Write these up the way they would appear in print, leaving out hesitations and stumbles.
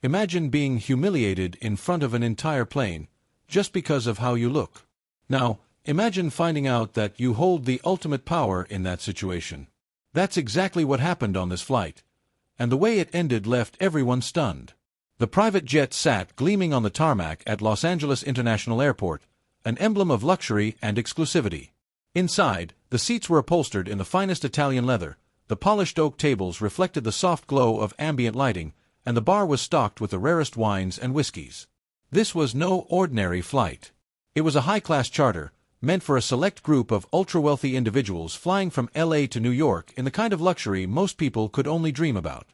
Imagine being humiliated in front of an entire plane, just because of how you look. Now, imagine finding out that you hold the ultimate power in that situation. That's exactly what happened on this flight, and the way it ended left everyone stunned. The private jet sat gleaming on the tarmac at Los Angeles International Airport, an emblem of luxury and exclusivity. Inside, the seats were upholstered in the finest Italian leather, the polished oak tables reflected the soft glow of ambient lighting, and the bar was stocked with the rarest wines and whiskeys. This was no ordinary flight. It was a high-class charter, meant for a select group of ultra-wealthy individuals flying from LA to New York in the kind of luxury most people could only dream about.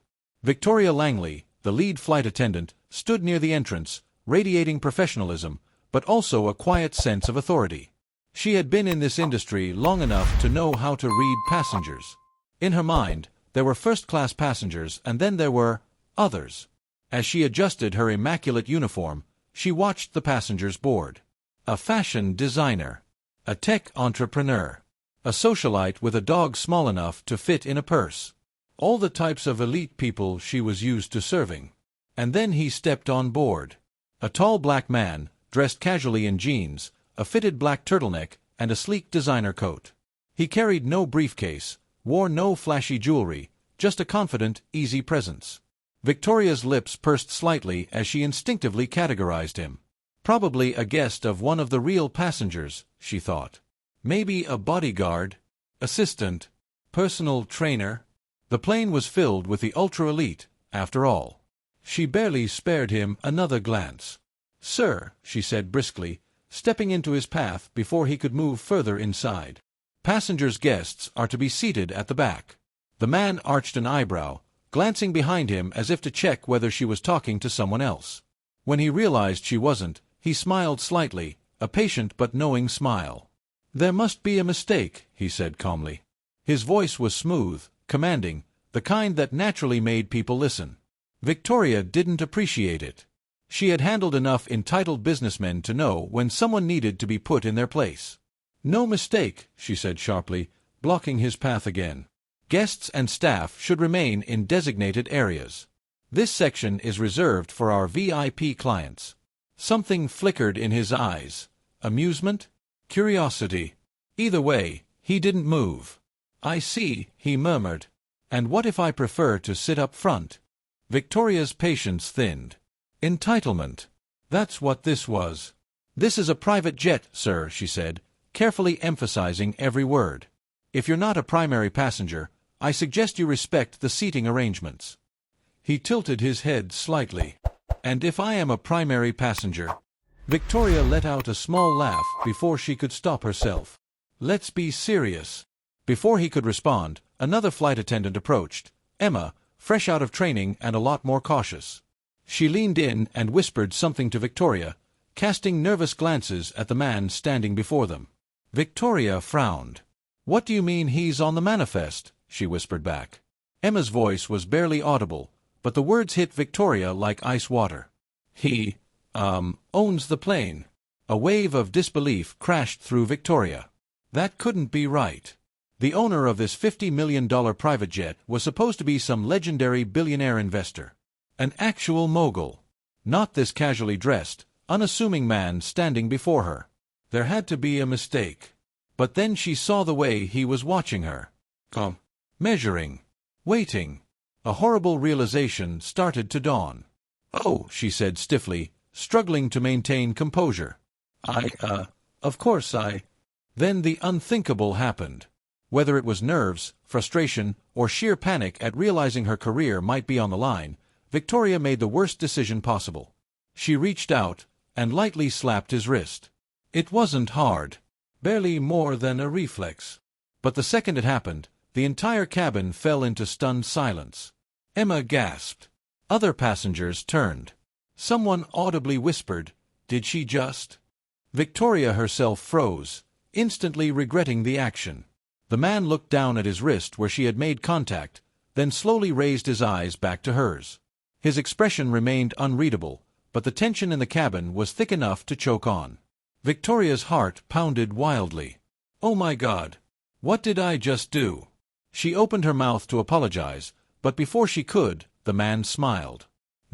Victoria Langley, the lead flight attendant, stood near the entrance, radiating professionalism, but also a quiet sense of authority. She had been in this industry long enough to know how to read passengers. In her mind, there were first-class passengers and then there were others. As she adjusted her immaculate uniform, she watched the passengers board. A fashion designer. A tech entrepreneur. A socialite with a dog small enough to fit in a purse. All the types of elite people she was used to serving. And then he stepped on board. A tall black man, dressed casually in jeans, a fitted black turtleneck, and a sleek designer coat. He carried no briefcase, wore no flashy jewelry, just a confident, easy presence. Victoria's lips pursed slightly as she instinctively categorized him. Probably a guest of one of the real passengers, she thought. Maybe a bodyguard, assistant, personal trainer. The plane was filled with the ultra-elite, after all. She barely spared him another glance. "Sir," she said briskly, stepping into his path before he could move further inside. "Passengers' guests are to be seated at the back." The man arched an eyebrow, glancing behind him as if to check whether she was talking to someone else. When he realized she wasn't, he smiled slightly, a patient but knowing smile. "There must be a mistake," he said calmly. His voice was smooth, commanding, the kind that naturally made people listen. Victoria didn't appreciate it. She had handled enough entitled businessmen to know when someone needed to be put in their place. "No mistake," she said sharply, blocking his path again. "Guests and staff should remain in designated areas. This section is reserved for our VIP clients." Something flickered in his eyes. Amusement? Curiosity? Either way, he didn't move. "I see," he murmured. "And what if I prefer to sit up front?" Victoria's patience thinned. Entitlement. That's what this was. "This is a private jet, sir," she said, carefully emphasizing every word. "If you're not a primary passenger, I suggest you respect the seating arrangements." He tilted his head slightly. "And if I am a primary passenger?" Victoria let out a small laugh before she could stop herself. "Let's be serious." Before he could respond, another flight attendant approached, Emma, fresh out of training and a lot more cautious. She leaned in and whispered something to Victoria, casting nervous glances at the man standing before them. Victoria frowned. "What do you mean he's on the manifest?" she whispered back. Emma's voice was barely audible, but the words hit Victoria like ice water. "He, owns the plane." A wave of disbelief crashed through Victoria. That couldn't be right. The owner of this $50 million private jet was supposed to be some legendary billionaire investor. An actual mogul. Not this casually dressed, unassuming man standing before her. There had to be a mistake. But then she saw the way he was watching her. Measuring. Waiting. A horrible realization started to dawn. "Oh," she said stiffly, struggling to maintain composure. Of course I..." Then the unthinkable happened. Whether it was nerves, frustration, or sheer panic at realizing her career might be on the line, Victoria made the worst decision possible. She reached out and lightly slapped his wrist. It wasn't hard. Barely more than a reflex. But the second it happened, the entire cabin fell into stunned silence. Emma gasped. Other passengers turned. Someone audibly whispered, "Did she just?" Victoria herself froze, instantly regretting the action. The man looked down at his wrist where she had made contact, then slowly raised his eyes back to hers. His expression remained unreadable, but the tension in the cabin was thick enough to choke on. Victoria's heart pounded wildly. "Oh my God! What did I just do?" She opened her mouth to apologize, but before she could, the man smiled.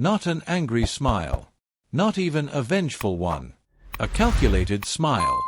Not an angry smile. Not even a vengeful one. A calculated smile.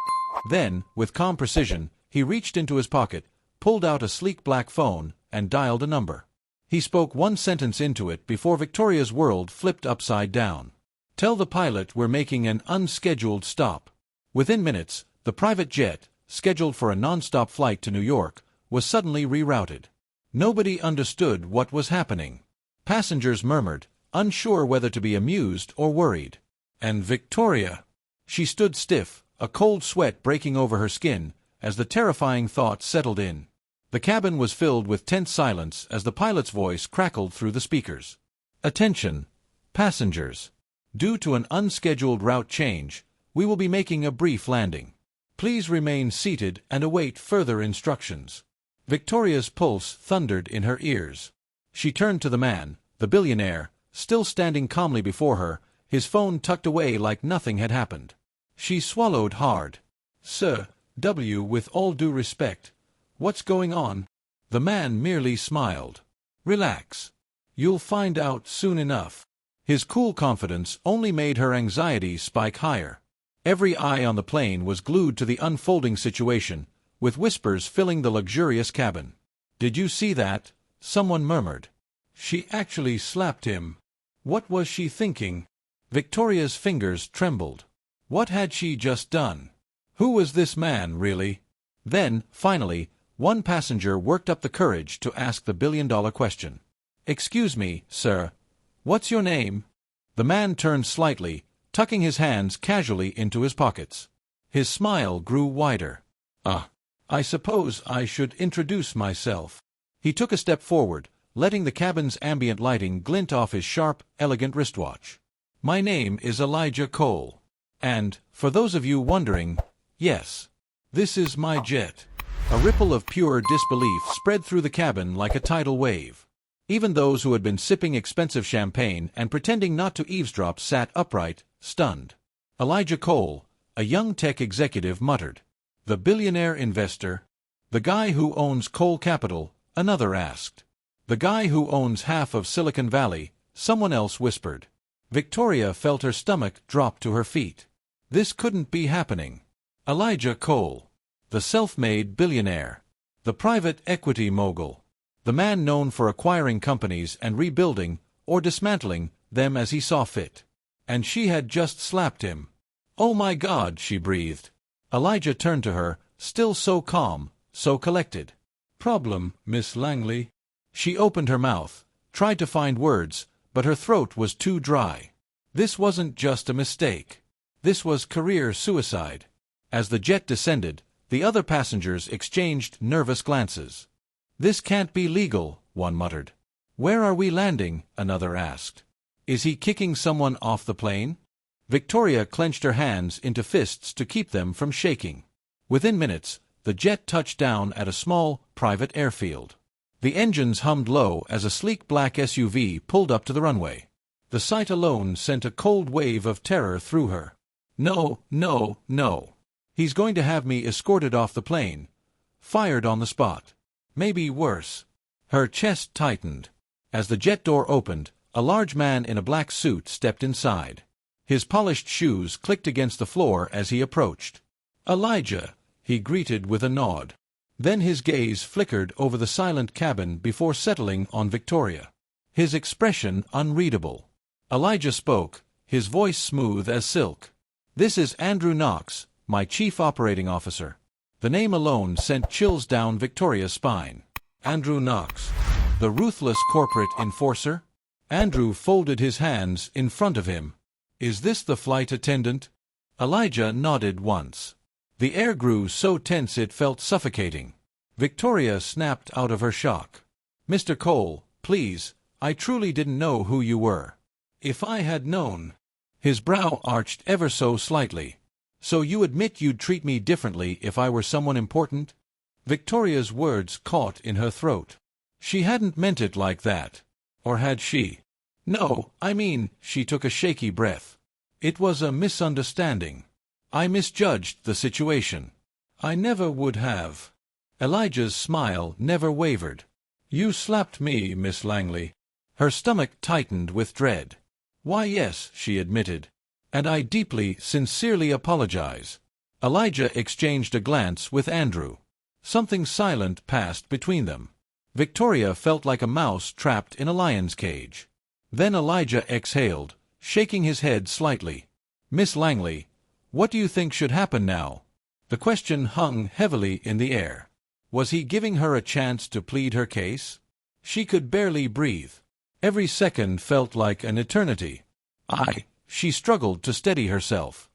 Then, with calm precision, he reached into his pocket, pulled out a sleek black phone, and dialed a number. He spoke one sentence into it before Victoria's world flipped upside down. "Tell the pilot we're making an unscheduled stop." Within minutes, the private jet, scheduled for a non-stop flight to New York, was suddenly rerouted. Nobody understood what was happening. Passengers murmured, unsure whether to be amused or worried. And Victoria? She stood stiff, a cold sweat breaking over her skin, as the terrifying thought settled in. The cabin was filled with tense silence as the pilot's voice crackled through the speakers. "Attention, passengers. Due to an unscheduled route change, we will be making a brief landing. Please remain seated and await further instructions." Victoria's pulse thundered in her ears. She turned to the man, the billionaire, still standing calmly before her, his phone tucked away like nothing had happened. She swallowed hard. "Sir, with all due respect, what's going on?" The man merely smiled. "Relax. You'll find out soon enough." His cool confidence only made her anxiety spike higher. Every eye on the plane was glued to the unfolding situation, with whispers filling the luxurious cabin. "Did you see that?" someone murmured. "She actually slapped him." What was she thinking? Victoria's fingers trembled. What had she just done? Who was this man, really? Then, finally, one passenger worked up the courage to ask the billion-dollar question. "Excuse me, sir. What's your name?" The man turned slightly, tucking his hands casually into his pockets. His smile grew wider. I suppose I should introduce myself." He took a step forward, letting the cabin's ambient lighting glint off his sharp, elegant wristwatch. "My name is Elijah Cole. And, for those of you wondering, yes, this is my jet." A ripple of pure disbelief spread through the cabin like a tidal wave. Even those who had been sipping expensive champagne and pretending not to eavesdrop sat upright, stunned. Elijah Cole, a young tech executive, muttered. "The billionaire investor?" "The guy who owns Cole Capital," another asked. "The guy who owns half of Silicon Valley," someone else whispered. Victoria felt her stomach drop to her feet. This couldn't be happening. Elijah Cole, the self-made billionaire, the private equity mogul, the man known for acquiring companies and rebuilding or dismantling them as he saw fit. And she had just slapped him. "Oh my God," she breathed. Elijah turned to her, still so calm, so collected. "Problem, Miss Langley?" She opened her mouth, tried to find words, but her throat was too dry. This wasn't just a mistake. This was career suicide. As the jet descended, the other passengers exchanged nervous glances. "This can't be legal," one muttered. "Where are we landing?" another asked. "Is he kicking someone off the plane?" Victoria clenched her hands into fists to keep them from shaking. Within minutes, the jet touched down at a small, private airfield. The engines hummed low as a sleek black SUV pulled up to the runway. The sight alone sent a cold wave of terror through her. "No, no, no. He's going to have me escorted off the plane. Fired on the spot. Maybe worse." Her chest tightened. As the jet door opened, a large man in a black suit stepped inside. His polished shoes clicked against the floor as he approached. "Elijah," he greeted with a nod. Then his gaze flickered over the silent cabin before settling on Victoria. His expression unreadable. Elijah spoke, his voice smooth as silk. "This is Andrew Knox, my chief operating officer." The name alone sent chills down Victoria's spine. Andrew Knox, the ruthless corporate enforcer? Andrew folded his hands in front of him. "Is this the flight attendant?" Elijah nodded once. The air grew so tense it felt suffocating. Victoria snapped out of her shock. "Mr. Cole, please, I truly didn't know who you were." "If I had known." His brow arched ever so slightly. "So you admit you'd treat me differently if I were someone important?" Victoria's words caught in her throat. She hadn't meant it like that. Or had she? "No, I mean," she took a shaky breath. "It was a misunderstanding. I misjudged the situation. I never would have." Elijah's smile never wavered. "You slapped me, Miss Langley." Her stomach tightened with dread. "Why, yes," she admitted. "And I deeply, sincerely apologize." Elijah exchanged a glance with Andrew. Something silent passed between them. Victoria felt like a mouse trapped in a lion's cage. Then Elijah exhaled, shaking his head slightly. "Miss Langley, what do you think should happen now?" The question hung heavily in the air. Was he giving her a chance to plead her case? She could barely breathe. Every second felt like an eternity. She struggled to steady herself.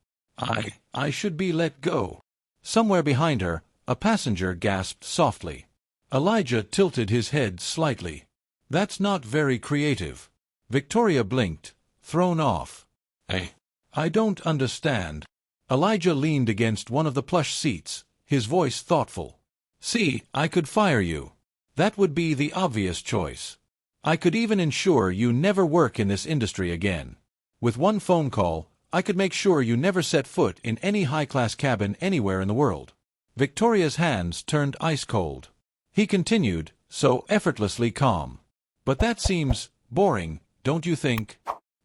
I should be let go." Somewhere behind her, a passenger gasped softly. Elijah tilted his head slightly. "That's not very creative." Victoria blinked, thrown off. I don't understand." Elijah leaned against one of the plush seats, his voice thoughtful. "See, I could fire you. That would be the obvious choice. I could even ensure you never work in this industry again. With one phone call, I could make sure you never set foot in any high-class cabin anywhere in the world." Victoria's hands turned ice-cold. He continued, so effortlessly calm. "But that seems boring, don't you think?"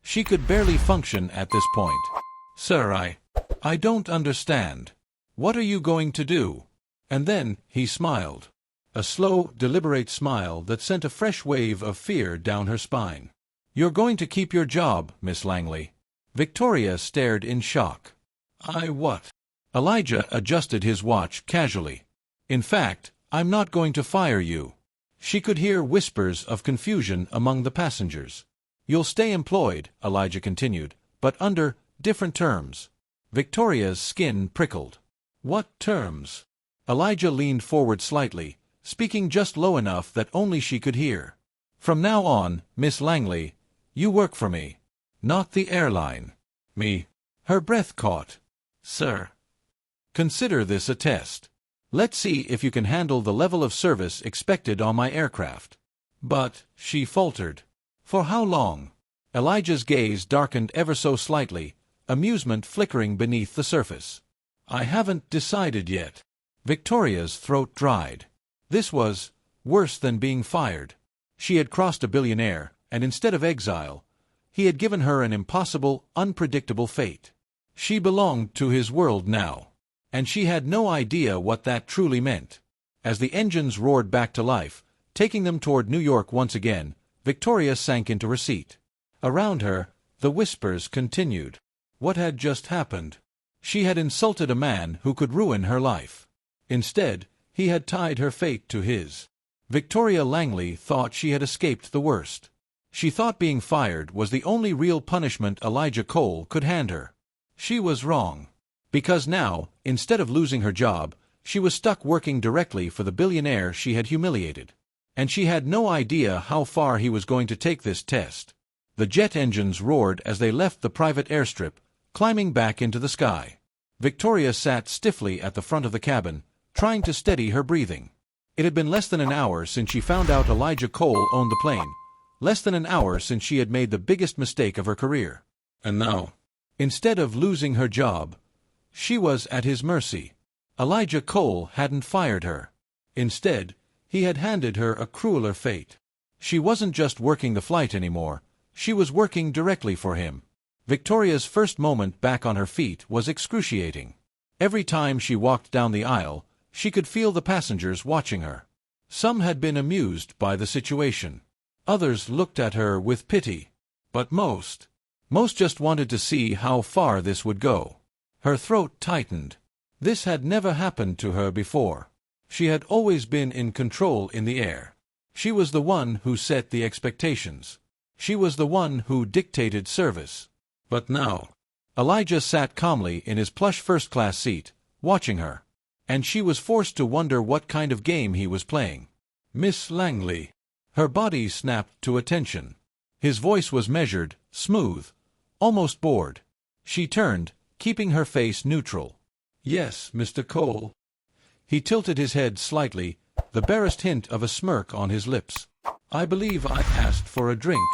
She could barely function at this point. "Sir, I don't understand. What are you going to do?" And then he smiled. A slow, deliberate smile that sent a fresh wave of fear down her spine. "You're going to keep your job, Miss Langley." Victoria stared in shock. What?" Elijah adjusted his watch casually. "In fact, I'm not going to fire you." She could hear whispers of confusion among the passengers. "You'll stay employed," Elijah continued, "but under different terms." Victoria's skin prickled. "What terms?" Elijah leaned forward slightly, speaking just low enough that only she could hear. "From now on, Miss Langley, you work for me. Not the airline." "Me?" Her breath caught. "Sir." "Consider this a test. Let's see if you can handle the level of service expected on my aircraft." "But," she faltered. "For how long?" Elijah's gaze darkened ever so slightly, amusement flickering beneath the surface. "I haven't decided yet." Victoria's throat dried. This was worse than being fired. She had crossed a billionaire, and instead of exile, he had given her an impossible, unpredictable fate. She belonged to his world now, and she had no idea what that truly meant. As the engines roared back to life, taking them toward New York once again, Victoria sank into her seat. Around her, the whispers continued. What had just happened? She had insulted a man who could ruin her life. Instead, he had tied her fate to his. Victoria Langley thought she had escaped the worst. She thought being fired was the only real punishment Elijah Cole could hand her. She was wrong. Because now, instead of losing her job, she was stuck working directly for the billionaire she had humiliated. And she had no idea how far he was going to take this test. The jet engines roared as they left the private airstrip, climbing back into the sky. Victoria sat stiffly at the front of the cabin, trying to steady her breathing. It had been less than an hour since she found out Elijah Cole owned the plane. Less than an hour since she had made the biggest mistake of her career. And now, instead of losing her job, she was at his mercy. Elijah Cole hadn't fired her. Instead, he had handed her a crueler fate. She wasn't just working the flight anymore, she was working directly for him. Victoria's first moment back on her feet was excruciating. Every time she walked down the aisle, she could feel the passengers watching her. Some had been amused by the situation. Others looked at her with pity. But most just wanted to see how far this would go. Her throat tightened. This had never happened to her before. She had always been in control in the air. She was the one who set the expectations. She was the one who dictated service. But now, Elijah sat calmly in his plush first-class seat, watching her. And she was forced to wonder what kind of game he was playing. "Miss Langley." Her body snapped to attention. His voice was measured, smooth, almost bored. She turned, keeping her face neutral. "Yes, Mr. Cole." He tilted his head slightly, the barest hint of a smirk on his lips. "I believe I asked for a drink."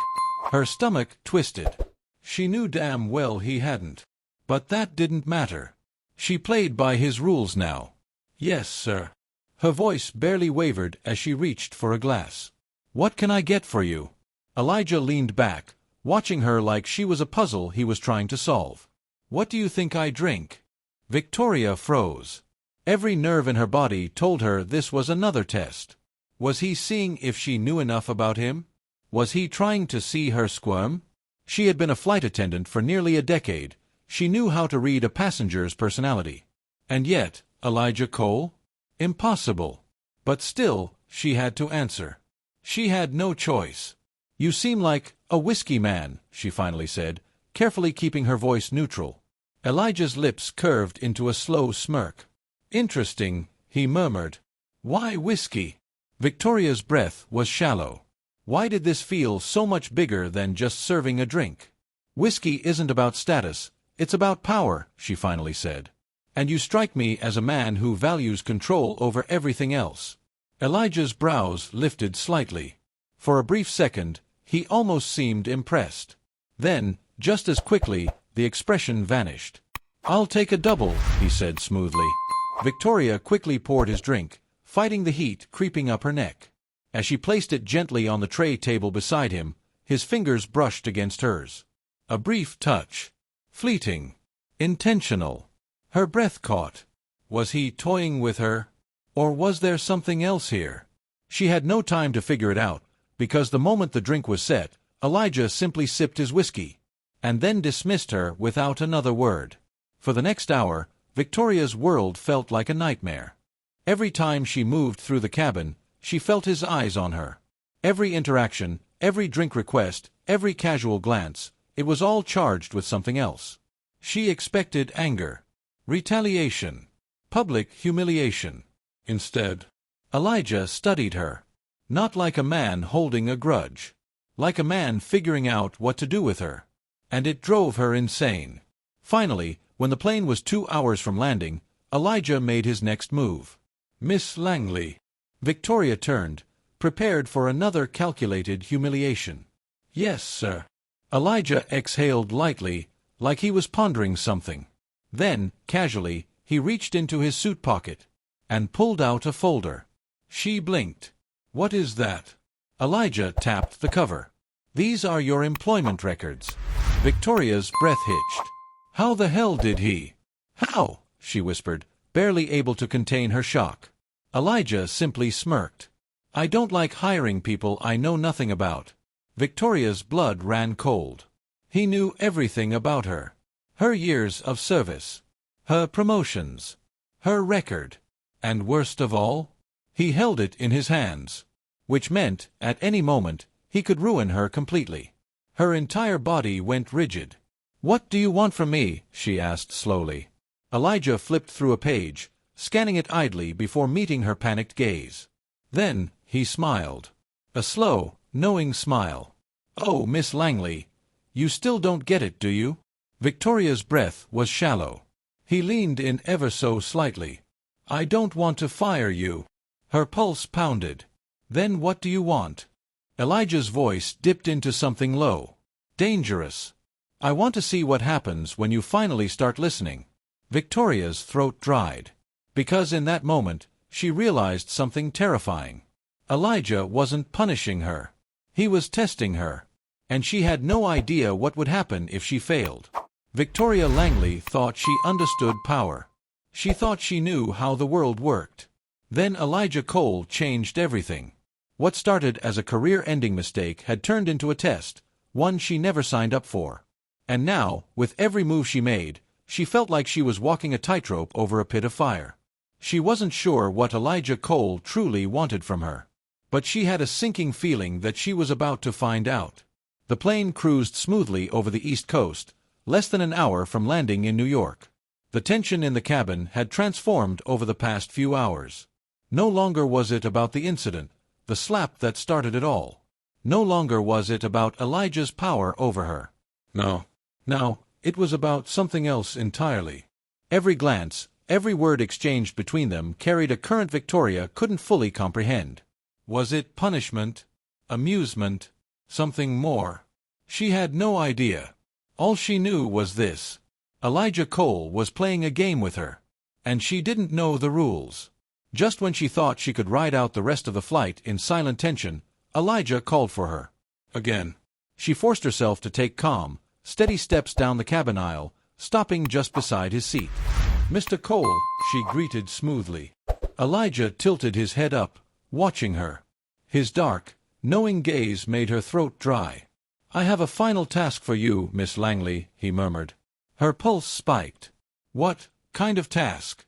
Her stomach twisted. She knew damn well he hadn't. But that didn't matter. She played by his rules now. "Yes, sir." Her voice barely wavered as she reached for a glass. "What can I get for you?" Elijah leaned back, watching her like she was a puzzle he was trying to solve. "What do you think I drink?" Victoria froze. Every nerve in her body told her this was another test. Was he seeing if she knew enough about him? Was he trying to see her squirm? She had been a flight attendant for nearly a decade. She knew how to read a passenger's personality. And yet, Elijah Cole? Impossible. But still, she had to answer. She had no choice. "You seem like a whiskey man," she finally said, carefully keeping her voice neutral. Elijah's lips curved into a slow smirk. "Interesting," he murmured. "Why whiskey?" Victoria's breath was shallow. Why did this feel so much bigger than just serving a drink? "Whiskey isn't about status, it's about power," she finally said. "And you strike me as a man who values control over everything else." Elijah's brows lifted slightly. For a brief second, he almost seemed impressed. Then, just as quickly, the expression vanished. "I'll take a double," he said smoothly. Victoria quickly poured his drink, fighting the heat creeping up her neck. As she placed it gently on the tray table beside him, his fingers brushed against hers. A brief touch. Fleeting. Intentional. Her breath caught. Was he toying with her? Or was there something else here? She had no time to figure it out, because the moment the drink was set, Elijah simply sipped his whiskey, and then dismissed her without another word. For the next hour, Victoria's world felt like a nightmare. Every time she moved through the cabin, she felt his eyes on her. Every interaction, every drink request, every casual glance, it was all charged with something else. She expected anger, retaliation, public humiliation. Instead, Elijah studied her. Not like a man holding a grudge. Like a man figuring out what to do with her. And it drove her insane. Finally, when the plane was 2 hours from landing, Elijah made his next move. "Miss Langley." Victoria turned, prepared for another calculated humiliation. "Yes, sir." Elijah exhaled lightly, like he was pondering something. Then, casually, he reached into his suit pocket and pulled out a folder. She blinked. "What is that?" Elijah tapped the cover. "These are your employment records." Victoria's breath hitched. "How the hell did he?" "How?" she whispered, barely able to contain her shock. Elijah simply smirked. "I don't like hiring people I know nothing about." Victoria's blood ran cold. He knew everything about her. Her years of service. Her promotions. Her record. And worst of all, he held it in his hands. Which meant, at any moment, he could ruin her completely. Her entire body went rigid. "What do you want from me?" she asked slowly. Elijah flipped through a page, scanning it idly before meeting her panicked gaze. Then, he smiled. A slow, knowing smile. "Oh, Miss Langley, you still don't get it, do you?" Victoria's breath was shallow. He leaned in ever so slightly. "I don't want to fire you." Her pulse pounded. "Then what do you want?" Elijah's voice dipped into something low. Dangerous. "I want to see what happens when you finally start listening." Victoria's throat dried. Because in that moment, she realized something terrifying. Elijah wasn't punishing her. He was testing her. And she had no idea what would happen if she failed. Victoria Langley thought she understood power. She thought she knew how the world worked. Then Elijah Cole changed everything. What started as a career-ending mistake had turned into a test, one she never signed up for. And now, with every move she made, she felt like she was walking a tightrope over a pit of fire. She wasn't sure what Elijah Cole truly wanted from her. But she had a sinking feeling that she was about to find out. The plane cruised smoothly over the East Coast, less than an hour from landing in New York. The tension in the cabin had transformed over the past few hours. No longer was it about the incident, the slap that started it all. No longer was it about Elijah's power over her. No. Now, it was about something else entirely. Every glance, every word exchanged between them carried a current Victoria couldn't fully comprehend. Was it punishment? Amusement? Something more? She had no idea. All she knew was this. Elijah Cole was playing a game with her. And she didn't know the rules. Just when she thought she could ride out the rest of the flight in silent tension, Elijah called for her. Again. She forced herself to take calm, steady steps down the cabin aisle, stopping just beside his seat. "Mr. Cole," she greeted smoothly. Elijah tilted his head up, watching her. His dark, knowing gaze made her throat dry. "I have a final task for you, Miss Langley," he murmured. Her pulse spiked. "What kind of task?"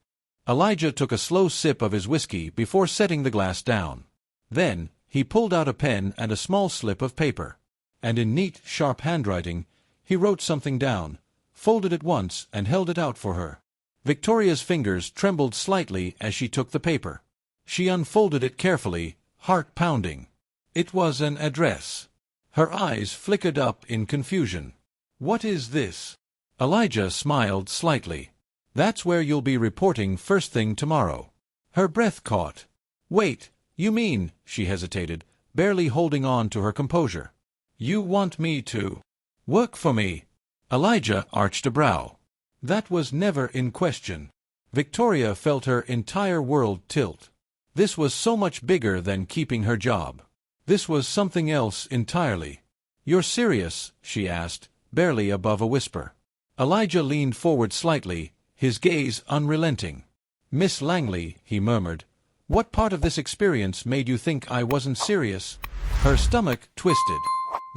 Elijah took a slow sip of his whiskey before setting the glass down. Then, he pulled out a pen and a small slip of paper. And in neat, sharp handwriting, he wrote something down, folded it once, and held it out for her. Victoria's fingers trembled slightly as she took the paper. She unfolded it carefully, heart pounding. It was an address. Her eyes flickered up in confusion. "What is this?" Elijah smiled slightly. "That's where you'll be reporting first thing tomorrow." Her breath caught. "Wait, you mean," she hesitated, barely holding on to her composure. "You want me to work for me?" Elijah arched a brow. That was never in question. Victoria felt her entire world tilt. This was so much bigger than keeping her job. This was something else entirely. "You're serious?" she asked, barely above a whisper. Elijah leaned forward slightly, his gaze unrelenting. "Miss Langley," he murmured, "what part of this experience made you think I wasn't serious?" Her stomach twisted.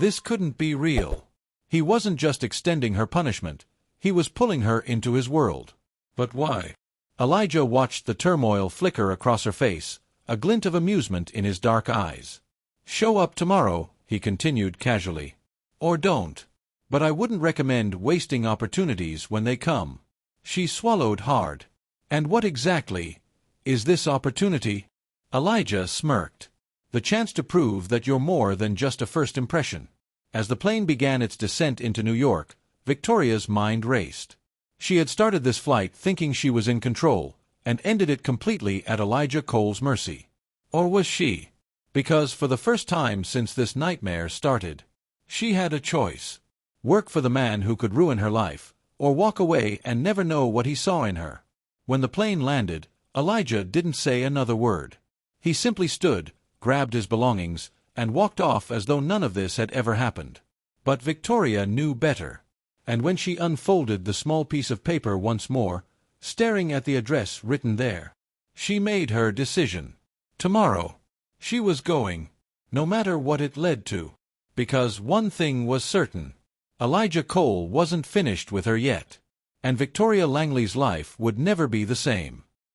This couldn't be real. He wasn't just extending her punishment. He was pulling her into his world. But why? Elijah watched the turmoil flicker across her face, a glint of amusement in his dark eyes. "Show up tomorrow," he continued casually. "Or don't. But I wouldn't recommend wasting opportunities when they come." She swallowed hard. "And what exactly is this opportunity?" Elijah smirked. "The chance to prove that you're more than just a first impression." As the plane began its descent into New York, Victoria's mind raced. She had started this flight thinking she was in control, and ended it completely at Elijah Cole's mercy. Or was she? Because for the first time since this nightmare started, she had a choice. Work for the man who could ruin her life, or walk away and never know what he saw in her. When the plane landed, Elijah didn't say another word. He simply stood, grabbed his belongings, and walked off as though none of this had ever happened. But Victoria knew better. And when she unfolded the small piece of paper once more, staring at the address written there, she made her decision. Tomorrow. She was going, no matter what it led to. Because one thing was certain. Elijah Cole wasn't finished with her yet. And Victoria Langley's life would never be the same.